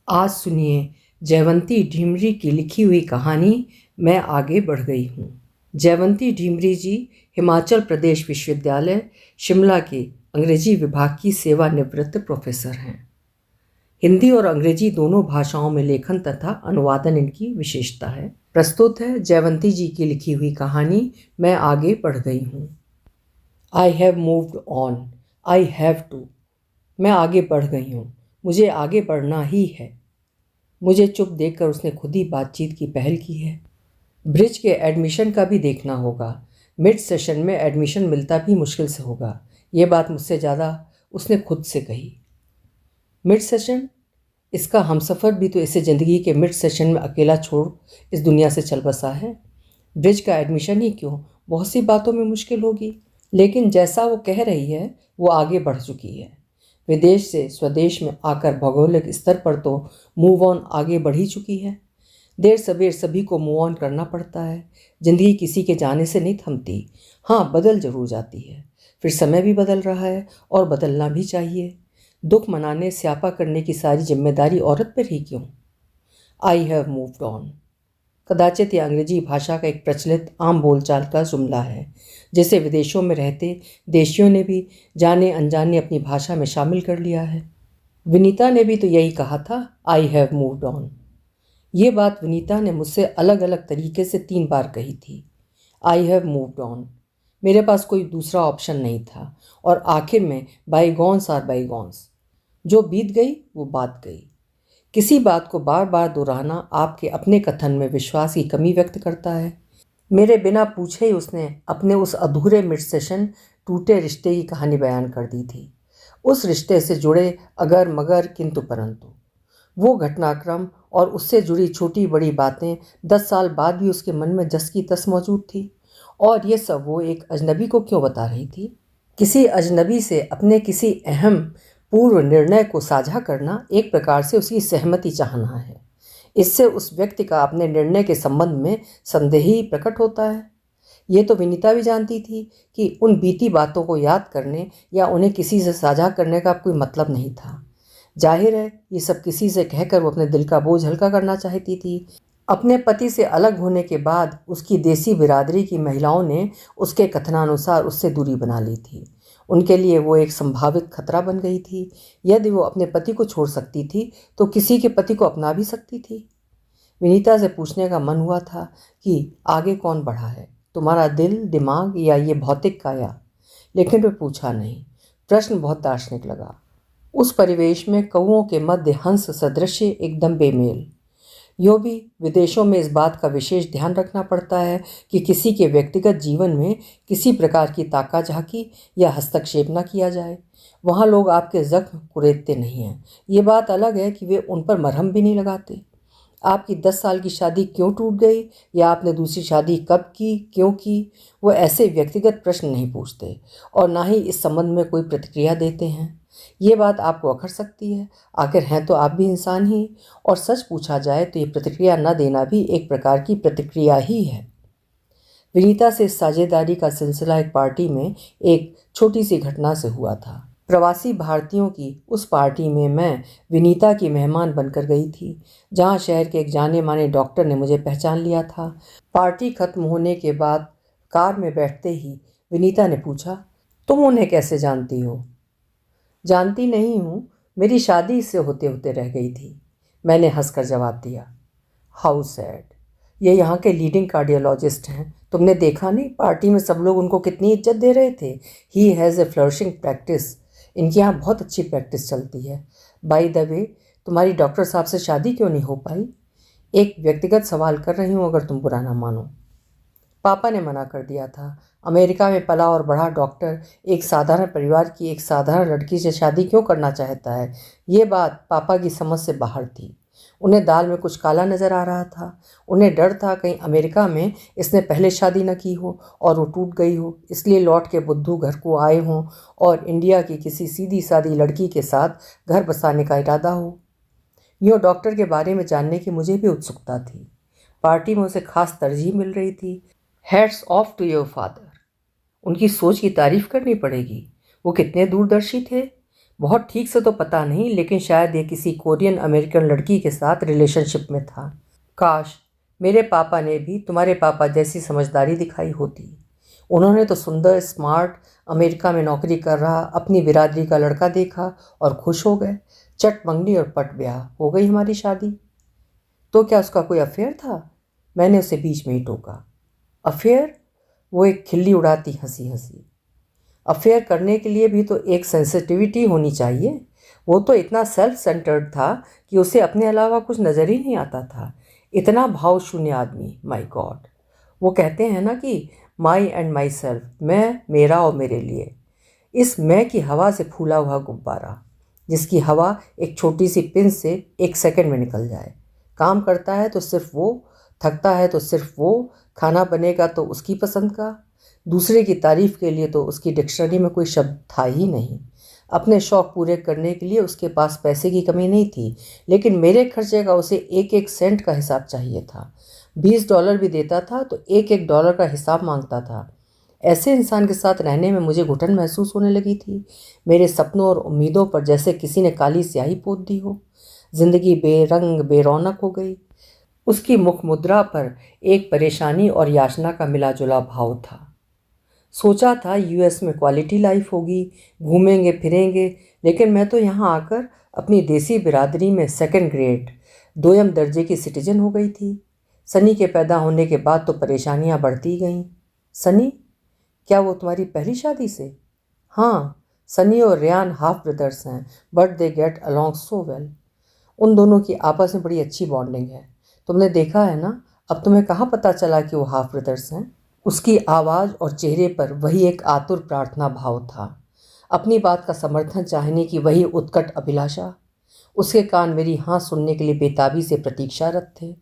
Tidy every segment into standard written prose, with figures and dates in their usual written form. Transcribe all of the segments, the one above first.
आज सुनिए जयवंती ढीमरी की लिखी हुई कहानी मैं आगे बढ़ गई हूँ। जयवंती ढीमरी जी हिमाचल प्रदेश विश्वविद्यालय शिमला के अंग्रेजी विभाग की सेवानिवृत्त प्रोफेसर हैं। हिंदी और अंग्रेजी दोनों भाषाओं में लेखन तथा अनुवादन इनकी विशेषता है। प्रस्तुत है जयवंती जी की लिखी हुई कहानी मैं आगे बढ़ गई हूँ। I have moved on, I have to. मैं आगे बढ़ गई हूँ, मुझे आगे बढ़ना ही है। मुझे चुप देखकर उसने खुद ही बातचीत की पहल की है। ब्रिज के एडमिशन का भी देखना होगा। मिड सेशन में एडमिशन मिलता भी मुश्किल से होगा। ये बात मुझसे ज़्यादा उसने खुद से कही। Mid session? इसका हमसफ़र भी तो इसे ज़िंदगी के मिड सेशन में अकेला छोड़ इस दुनिया से चल बसा है। ब्रिज का एडमिशन ही क्यों, बहुत सी बातों में मुश्किल होगी, लेकिन जैसा वो कह रही है वो आगे बढ़ चुकी है। विदेश से स्वदेश में आकर भौगोलिक स्तर पर तो मूव ऑन आगे बढ़ ही चुकी है। देर सवेर सभी को मूव ऑन करना पड़ता है। ज़िंदगी किसी के जाने से नहीं थमती। हाँ, बदल जरूर जाती है। फिर समय भी बदल रहा है और बदलना भी चाहिए। दुख मनाने स्यापा करने की सारी जिम्मेदारी औरत पर ही क्यों? आई हैव मूव्ड ऑन कदाचित यह अंग्रेजी भाषा का एक प्रचलित आम बोलचाल का जुमला है, जिसे विदेशों में रहते देशियों ने भी जाने अनजाने अपनी भाषा में शामिल कर लिया है। विनीता ने भी तो यही कहा था, आई हैव मूव्ड ऑन। ये बात विनीता ने मुझसे अलग अलग तरीके से 3 बार कही थी। आई हैव मूव्ड ऑन। मेरे पास कोई दूसरा ऑप्शन नहीं था और आखिर में बाईगॉन्स आर बाईगॉन्स। जो बीत गई वो बात गई। किसी बात को बार बार दोहराना आपके अपने कथन में विश्वास की कमी व्यक्त करता है। मेरे बिना पूछे ही उसने अपने उस अधूरे मिड सेशन टूटे रिश्ते की कहानी बयान कर दी थी। उस रिश्ते से जुड़े अगर मगर किंतु परंतु, वो घटनाक्रम और उससे जुड़ी छोटी बड़ी बातें 10 साल बाद भी उसके मन में जस की तस मौजूद थी। और ये सब वो एक अजनबी को क्यों बता रही थी? किसी अजनबी से अपने किसी अहम पूर्व निर्णय को साझा करना एक प्रकार से उसकी सहमति चाहना है। इससे उस व्यक्ति का अपने निर्णय के संबंध में संदेह ही प्रकट होता है। ये तो विनीता भी जानती थी कि उन बीती बातों को याद करने या उन्हें किसी से साझा करने का कोई मतलब नहीं था। जाहिर है ये सब किसी से कहकर वो अपने दिल का बोझ हल्का करना चाहती थी। अपने पति से अलग होने के बाद उसकी देसी बिरादरी की महिलाओं ने उसके कथनानुसार उससे दूरी बना ली थी। उनके लिए वो एक संभावित खतरा बन गई थी। यदि वो अपने पति को छोड़ सकती थी तो किसी के पति को अपना भी सकती थी। विनीता से पूछने का मन हुआ था कि आगे कौन बढ़ा है, तुम्हारा दिल, दिमाग या ये भौतिक काया? लेकिन वह पूछा नहीं। प्रश्न बहुत दार्शनिक लगा। उस परिवेश में कौओं के मध्य हंस सदृश एकदम बेमेल। यूँ भी विदेशों में इस बात का विशेष ध्यान रखना पड़ता है कि किसी के व्यक्तिगत जीवन में किसी प्रकार की ताका झाकी या हस्तक्षेप न किया जाए। वहाँ लोग आपके जख्म कुरेदते नहीं हैं। ये बात अलग है कि वे उन पर मरहम भी नहीं लगाते। आपकी 10 साल की शादी क्यों टूट गई या आपने दूसरी शादी कब की, क्यों की, वो ऐसे व्यक्तिगत प्रश्न नहीं पूछते और ना ही इस संबंध में कोई प्रतिक्रिया देते हैं। ये बात आपको अखर सकती है, आखिर हैं तो आप भी इंसान ही। और सच पूछा जाए तो ये प्रतिक्रिया न देना भी एक प्रकार की प्रतिक्रिया ही है। विनीता से साझेदारी का सिलसिला एक पार्टी में एक छोटी सी घटना से हुआ था। प्रवासी भारतीयों की उस पार्टी में मैं विनीता की मेहमान बनकर गई थी, जहां शहर के एक जाने माने डॉक्टर ने मुझे पहचान लिया था। पार्टी खत्म होने के बाद कार में बैठते ही विनीता ने पूछा, तुम उन्हें कैसे जानती हो? जानती नहीं हूँ, मेरी शादी इससे होते होते रह गई थी, मैंने हंसकर जवाब दिया। How sad. ये यहाँ के लीडिंग कार्डियोलॉजिस्ट हैं, तुमने देखा नहीं पार्टी में सब लोग उनको कितनी इज्जत दे रहे थे। He has a flourishing practice. इनके यहाँ बहुत अच्छी प्रैक्टिस चलती है। बाय द वे, तुम्हारी डॉक्टर साहब से शादी क्यों नहीं हो पाई? एक व्यक्तिगत सवाल कर रही हूँ, अगर तुम बुरा ना मानो। पापा ने मना कर दिया था। अमेरिका में पला और बढ़ा डॉक्टर एक साधारण परिवार की एक साधारण लड़की से शादी क्यों करना चाहता है? ये बात पापा की समझ से बाहर थी। उन्हें दाल में कुछ काला नज़र आ रहा था। उन्हें डर था कहीं अमेरिका में इसने पहले शादी न की हो और वो टूट गई हो, इसलिए लौट के बुद्धू घर को आए हों और इंडिया की किसी सीधी सादी लड़की के साथ घर बसाने का इरादा हो। यूँ डॉक्टर के बारे में जानने की मुझे भी उत्सुकता थी। पार्टी में उसे खास तरजीह मिल रही थी। Hats off to your father. उनकी सोच की तारीफ करनी पड़ेगी। वो कितने दूरदर्शी थे। बहुत ठीक से तो पता नहीं, लेकिन शायद ये किसी कोरियन अमेरिकन लड़की के साथ रिलेशनशिप में था। काश मेरे पापा ने भी तुम्हारे पापा जैसी समझदारी दिखाई होती। उन्होंने तो सुंदर, स्मार्ट, अमेरिका में नौकरी कर रहा अपनी बिरादरी का लड़का देखा और खुश हो गए। चट मंगनी और पट ब्याह हो गई हमारी शादी। तो क्या उसका कोई अफेयर था? मैंने उसे बीच में ही टोका। अफेयर? वो एक खिल्ली उड़ाती हंसी हंसी। अफेयर करने के लिए भी तो एक सेंसिटिविटी होनी चाहिए। वो तो इतना सेल्फ सेंटर्ड था कि उसे अपने अलावा कुछ नज़र ही नहीं आता था। इतना भाव शून्य आदमी, माय गॉड। वो कहते हैं ना कि माई एंड माई सेल्फ, मैं, मेरा और मेरे लिए। इस मैं की हवा से फूला हुआ गुब्बारा, जिसकी हवा एक छोटी सी पिन से 1 सेकंड में निकल जाए। काम करता है तो सिर्फ वो, थकता है तो सिर्फ वो, खाना बनेगा तो उसकी पसंद का। दूसरे की तारीफ के लिए तो उसकी डिक्शनरी में कोई शब्द था ही नहीं। अपने शौक़ पूरे करने के लिए उसके पास पैसे की कमी नहीं थी, लेकिन मेरे खर्चे का उसे एक एक सेंट का हिसाब चाहिए था। $20 भी देता था तो एक एक डॉलर का हिसाब मांगता था। ऐसे इंसान के साथ रहने में मुझे घुटन महसूस होने लगी थी। मेरे सपनों और उम्मीदों पर जैसे किसी ने काली स्याही पोत दी हो। जिंदगी बेरंग बेरौनक हो गई। उसकी मुख मुद्रा पर एक परेशानी और याचना का मिला जुला भाव था। सोचा था यूएस में क्वालिटी लाइफ होगी, घूमेंगे फिरेंगे, लेकिन मैं तो यहाँ आकर अपनी देसी बिरादरी में 2nd ग्रेड 2ym दर्जे की सिटीजन हो गई थी। सनी के पैदा होने के बाद तो परेशानियाँ बढ़ती गईं। सनी? क्या वो तुम्हारी पहली शादी से? हाँ, सनी और रेयान हाफ ब्रदर्स हैं, but they get along so well. उन दोनों की आपस में बड़ी अच्छी बॉन्डिंग है। तुमने देखा है ना? अब तुम्हें कहाँ पता चला कि वो हाफ ब्रदर्स हैं? उसकी आवाज़ और चेहरे पर वही एक आतुर प्रार्थना भाव था, अपनी बात का समर्थन चाहने की वही उत्कट अभिलाषा। उसके कान मेरी हाँ सुनने के लिए बेताबी से प्रतीक्षारत थे।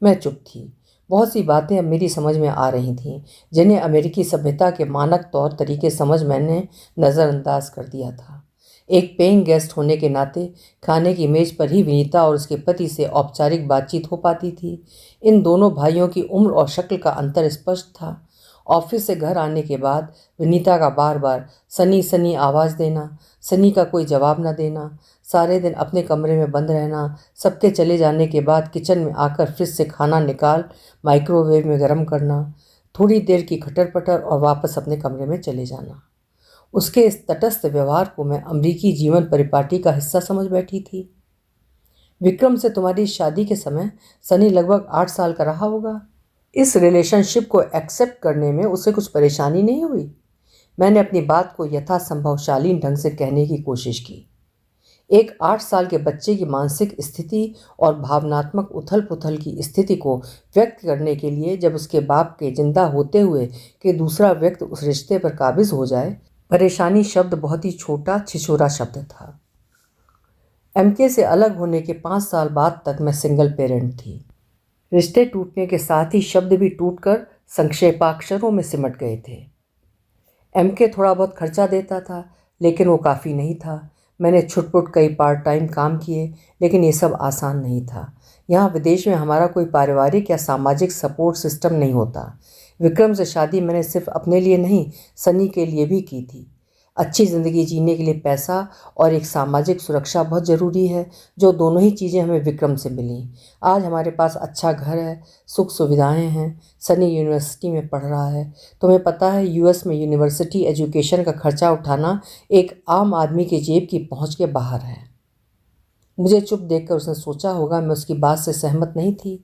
मैं चुप थी। बहुत सी बातें अब मेरी समझ में आ रही थीं, जिन्हें अमेरिकी सभ्यता के मानक तौर तरीके समझ मैंने नज़रअंदाज कर दिया था। एक पेइंग गेस्ट होने के नाते खाने की मेज़ पर ही विनीता और उसके पति से औपचारिक बातचीत हो पाती थी। इन दोनों भाइयों की उम्र और शक्ल का अंतर स्पष्ट था। ऑफिस से घर आने के बाद विनीता का बार बार सनी सनी आवाज़ देना, सनी का कोई जवाब न देना, सारे दिन अपने कमरे में बंद रहना, सबके चले जाने के बाद किचन में आकर फ्रिज से खाना निकाल माइक्रोवेव में गर्म करना, थोड़ी देर की खटर पटर और वापस अपने कमरे में चले जाना। उसके इस तटस्थ व्यवहार को मैं अमरीकी जीवन परिपाटी का हिस्सा समझ बैठी थी। विक्रम से तुम्हारी शादी के समय सनी लगभग 8 साल का रहा होगा। इस रिलेशनशिप को एक्सेप्ट करने में उसे कुछ परेशानी नहीं हुई? मैंने अपनी बात को यथासंभव शालीन ढंग से कहने की कोशिश की। एक 8 साल के बच्चे की मानसिक स्थिति और भावनात्मक उथल पुथल की स्थिति को व्यक्त करने के लिए जब उसके बाप के जिंदा होते हुए कि दूसरा व्यक्ति उस रिश्ते पर काबिज हो जाए, परेशानी शब्द बहुत ही छोटा छिछोरा शब्द था। एमके से अलग होने के 5 साल बाद तक मैं सिंगल पेरेंट थी। रिश्ते टूटने के साथ ही शब्द भी टूटकर संक्षेपाक्षरों में सिमट गए थे। एमके थोड़ा बहुत खर्चा देता था, लेकिन वो काफ़ी नहीं था। मैंने छुटपुट कई पार्ट टाइम काम किए, लेकिन ये सब आसान नहीं था। यहाँ विदेश में हमारा कोई पारिवारिक या सामाजिक सपोर्ट सिस्टम नहीं होता। विक्रम से शादी मैंने सिर्फ अपने लिए नहीं, सनी के लिए भी की थी। अच्छी ज़िंदगी जीने के लिए पैसा और एक सामाजिक सुरक्षा बहुत ज़रूरी है, जो दोनों ही चीज़ें हमें विक्रम से मिलीं। आज हमारे पास अच्छा घर है, सुख सुविधाएं हैं। सनी यूनिवर्सिटी में पढ़ रहा है। तुम्हें पता है यूएस में यूनिवर्सिटी एजुकेशन का खर्चा उठाना एक आम आदमी की जेब की पहुंच के बाहर है। मुझे चुप देखकर उसने सोचा होगा मैं उसकी बात से सहमत नहीं थी।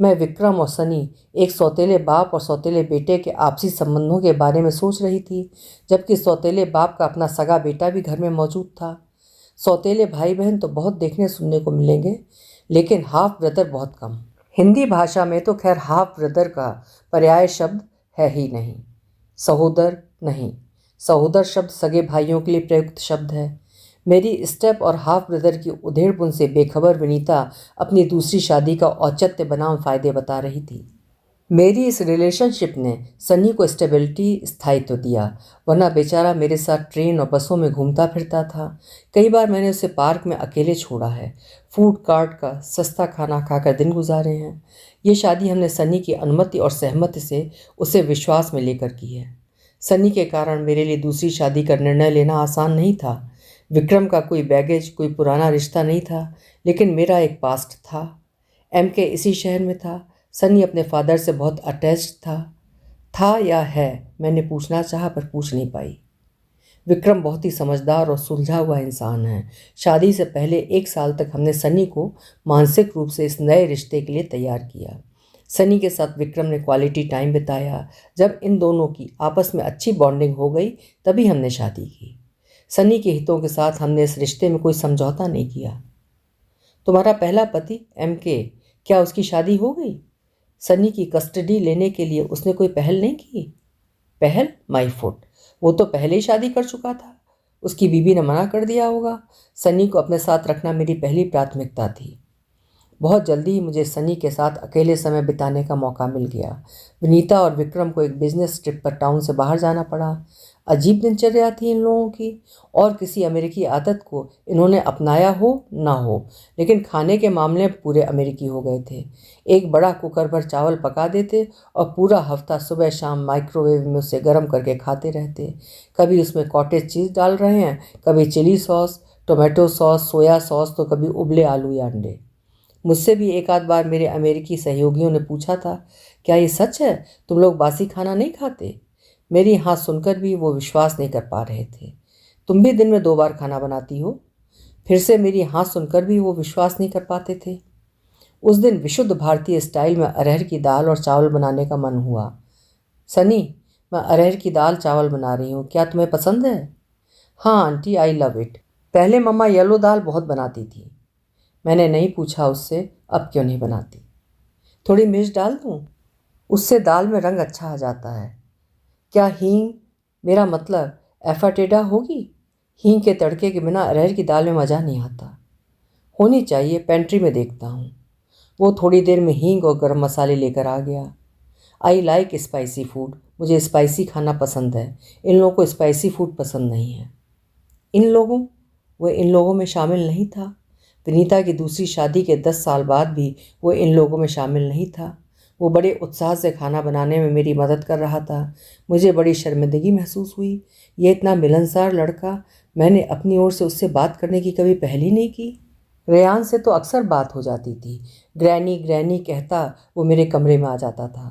मैं विक्रम और सनी, एक सौतेले बाप और सौतेले बेटे के आपसी संबंधों के बारे में सोच रही थी, जबकि सौतेले बाप का अपना सगा बेटा भी घर में मौजूद था। सौतेले भाई बहन तो बहुत देखने सुनने को मिलेंगे, लेकिन हाफ ब्रदर बहुत कम। हिंदी भाषा में तो खैर हाफ ब्रदर का पर्याय शब्द है ही नहीं। सहोदर नहीं, सहोदर शब्द सगे भाइयों के लिए प्रयुक्त शब्द है। मेरी स्टेप और हाफ ब्रदर की उधेड़पुन से बेखबर विनीता अपनी दूसरी शादी का औचित्य बनाम फायदे बता रही थी। मेरी इस रिलेशनशिप ने सनी को स्टेबिलिटी, स्थायित्व दिया, वरना बेचारा मेरे साथ ट्रेन और बसों में घूमता फिरता था। कई बार मैंने उसे पार्क में अकेले छोड़ा है, फूड कार्ट का सस्ता खाना खाकर दिन गुजारे हैं। ये शादी हमने सनी की अनुमति और सहमति से उसे विश्वास में लेकर की है। सनी के कारण मेरे लिए दूसरी शादी का निर्णय लेना आसान नहीं था। विक्रम का कोई बैगेज, कोई पुराना रिश्ता नहीं था, लेकिन मेरा एक पास्ट था। MK इसी शहर में था। सनी अपने फादर से बहुत अटैच्ड था या है, मैंने पूछना चाहा पर पूछ नहीं पाई। विक्रम बहुत ही समझदार और सुलझा हुआ इंसान है। शादी से पहले 1 साल तक हमने सनी को मानसिक रूप से इस नए रिश्ते के लिए तैयार किया। सनी के साथ विक्रम ने क्वालिटी टाइम बिताया। जब इन दोनों की आपस में अच्छी बॉन्डिंग हो गई तभी हमने शादी की। सनी के हितों के साथ हमने इस रिश्ते में कोई समझौता नहीं किया। तुम्हारा पहला पति MK, क्या उसकी शादी हो गई? सनी की कस्टडी लेने के लिए उसने कोई पहल नहीं की? पहल? माई फुट, वो तो पहले ही शादी कर चुका था। उसकी बीवी ने मना कर दिया होगा। सनी को अपने साथ रखना मेरी पहली प्राथमिकता थी। बहुत जल्दी ही मुझे सनी के साथ अकेले समय बिताने का मौका मिल गया। विनीता और विक्रम को एक बिजनेस ट्रिप पर टाउन से बाहर जाना पड़ा। अजीब दिनचर्या थी इन लोगों की, और किसी अमेरिकी आदत को इन्होंने अपनाया हो ना हो, लेकिन खाने के मामले में पूरे अमेरिकी हो गए थे। एक बड़ा कुकर भर चावल पका देते और पूरा हफ्ता सुबह शाम माइक्रोवेव में उसे गर्म करके खाते रहते। कभी उसमें कॉटेज चीज़ डाल रहे हैं, कभी chilli sauce, tomato sauce, soya sauce, तो कभी उबले आलू या अंडे। मुझसे भी एक आध बार मेरे अमेरिकी सहयोगियों ने पूछा था, क्या ये सच है, तुम लोग बासी खाना नहीं खाते? मेरी हाँ सुनकर भी वो विश्वास नहीं कर पा रहे थे। तुम भी दिन में 2 बार खाना बनाती हो? फिर से मेरी हाँ सुनकर भी वो विश्वास नहीं कर पाते थे। उस दिन विशुद्ध भारतीय स्टाइल में अरहर की दाल और चावल बनाने का मन हुआ। सनी, मैं अरहर की दाल चावल बना रही हूँ, क्या तुम्हें पसंद है? हाँ आंटी, आई लव इट। पहले मम्मा येलो दाल बहुत बनाती थी। मैंने नहीं पूछा उससे अब क्यों नहीं बनाती। थोड़ी मिर्च डाल दूँ? उससे दाल में रंग अच्छा आ जाता है। क्या हींग, मेरा मतलब एफाटेडा होगी? हींग के तड़के के बिना अरहर की दाल में मज़ा नहीं आता। होनी चाहिए, पेंट्री में देखता हूँ। वो थोड़ी देर में हींग और गरम मसाले लेकर आ गया। आई लाइक स्पाइसी फूड, मुझे स्पाइसी खाना पसंद है। इन लोगों को स्पाइसी फूड पसंद नहीं है। इन लोगों? वह इन लोगों में शामिल नहीं था। विनीता की दूसरी शादी के 10 साल बाद भी वो इन लोगों में शामिल नहीं था। वो बड़े उत्साह से खाना बनाने में मेरी मदद कर रहा था। मुझे बड़ी शर्मिंदगी महसूस हुई। ये इतना मिलनसार लड़का, मैंने अपनी ओर से उससे बात करने की कभी पहल ही नहीं की। रेयान से तो अक्सर बात हो जाती थी। ग्रैनी ग्रैनी कहता वो मेरे कमरे में आ जाता था।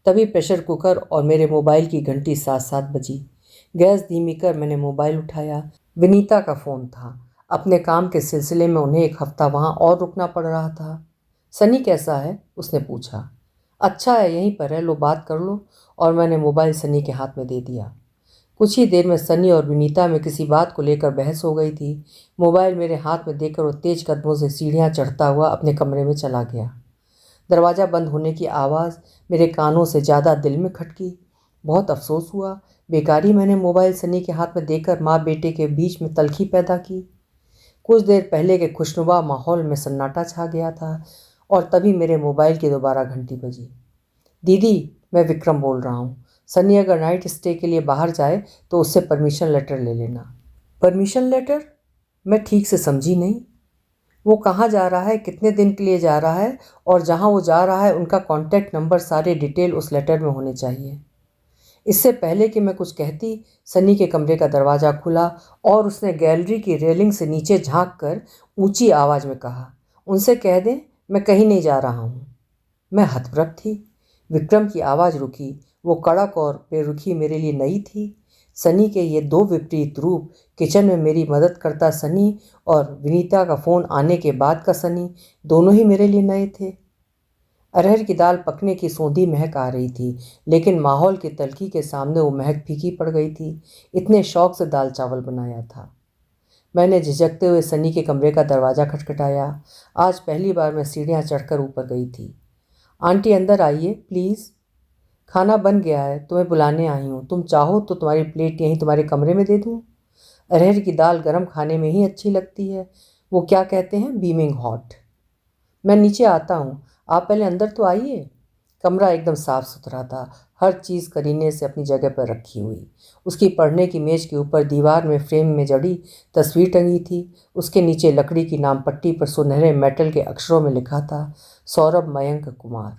तभी प्रेशर कुकर और मेरे मोबाइल की घंटी साथ साथ बजी। गैस धीमी कर मैंने मोबाइल उठाया। विनीता का फ़ोन था। अपने काम के सिलसिले में उन्हें 1 हफ्ता वहाँ और रुकना पड़ रहा था। सनी कैसा है, उसने पूछा। अच्छा है, यहीं पर है, लो बात कर लो। और मैंने मोबाइल सनी के हाथ में दे दिया। कुछ ही देर में सनी और विनीता में किसी बात को लेकर बहस हो गई थी। मोबाइल मेरे हाथ में देकर वो तेज कदमों से सीढ़ियाँ चढ़ता हुआ अपने कमरे में चला गया। दरवाज़ा बंद होने की आवाज़ मेरे कानों से ज़्यादा दिल में खटकी। बहुत अफसोस हुआ, बेकारी मैंने मोबाइल सनी के हाथ में देकर माँ बेटे के बीच में तलखी पैदा की। कुछ देर पहले के खुशनुमा माहौल में सन्नाटा छा गया था और तभी मेरे मोबाइल की दोबारा घंटी बजी। दीदी, मैं विक्रम बोल रहा हूँ। सनी अगर नाइट स्टे के लिए बाहर जाए तो उससे परमिशन लेटर ले लेना। Permission letter? मैं ठीक से समझी नहीं। वो कहाँ जा रहा है, कितने दिन के लिए जा रहा है, और जहाँ वो जा रहा है उनका कॉन्टैक्ट नंबर, सारे डिटेल उस लेटर में होने चाहिए। इससे पहले कि मैं कुछ कहती, सनी के कमरे का दरवाज़ा खुला और उसने गैलरी की रेलिंग से नीचे झांक कर ऊंची आवाज़ में कहा, उनसे कह दें मैं कहीं नहीं जा रहा हूँ। मैं हतप्रभ थी। विक्रम की आवाज़ रुकी। वो कड़क और बेरुखी मेरे लिए नई थी। सनी के ये दो विपरीत रूप, किचन में मेरी मदद करता सनी और विनीता का फ़ोन आने के बाद का सनी, दोनों ही मेरे लिए नए थे। अरहर की दाल पकने की सौंधी महक आ रही थी, लेकिन माहौल की तल्खी के सामने वो महक फीकी पड़ गई थी। इतने शौक से दाल चावल बनाया था। मैंने झिझकते हुए सनी के कमरे का दरवाज़ा खटखटाया। आज पहली बार मैं सीढ़ियाँ चढ़कर ऊपर गई थी। आंटी अंदर आइए प्लीज़। खाना बन गया है, तुम्हें बुलाने आई हूँ। तुम चाहो तो तुम्हारी प्लेट यहीं तुम्हारे कमरे में दे दूँ। अरहर की दाल गर्म खाने में ही अच्छी लगती है। वो क्या कहते हैं, बीमिंग हॉट। मैं नीचे आता हूँ, आप पहले अंदर तो आइए। कमरा एकदम साफ सुथरा था। हर चीज़ करीने से अपनी जगह पर रखी हुई। उसकी पढ़ने की मेज़ के ऊपर दीवार में फ्रेम में जड़ी तस्वीर टंगी थी। उसके नीचे लकड़ी की नाम पट्टी पर सुनहरे मेटल के अक्षरों में लिखा था, सौरभ मयंक कुमार।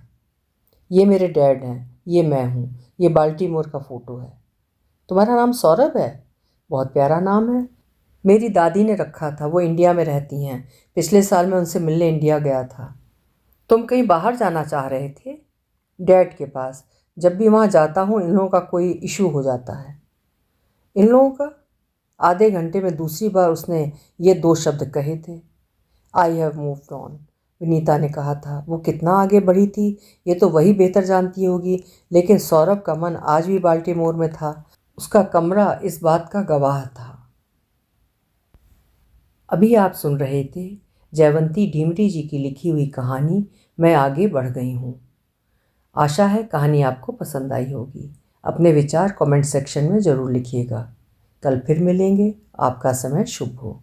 ये मेरे डैड हैं, ये मैं हूँ। ये बाल्टीमोर का फ़ोटो है। तुम्हारा नाम सौरभ है? बहुत प्यारा नाम है। मेरी दादी ने रखा था, वो इंडिया में रहती हैं। पिछले साल मैं उनसे मिलने इंडिया गया था। तुम कहीं बाहर जाना चाह रहे थे? डैड के पास। जब भी वहाँ जाता हूँ इन लोगों का कोई इशू हो जाता है। इन लोगों का? आधे घंटे में दूसरी बार उसने ये दो शब्द कहे थे। आई हैव मूव्ड ऑन, विनीता ने कहा था। वो कितना आगे बढ़ी थी ये तो वही बेहतर जानती होगी, लेकिन सौरभ का मन आज भी बाल्टीमोर में था। उसका कमरा इस बात का गवाह था। अभी आप सुन रहे थे जयवंती ढीमरी जी की लिखी हुई कहानी मैं आगे बढ़ गई हूँ। आशा है कहानी आपको पसंद आई होगी। अपने विचार कमेंट सेक्शन में ज़रूर लिखिएगा। कल फिर मिलेंगे। आपका समय शुभ हो।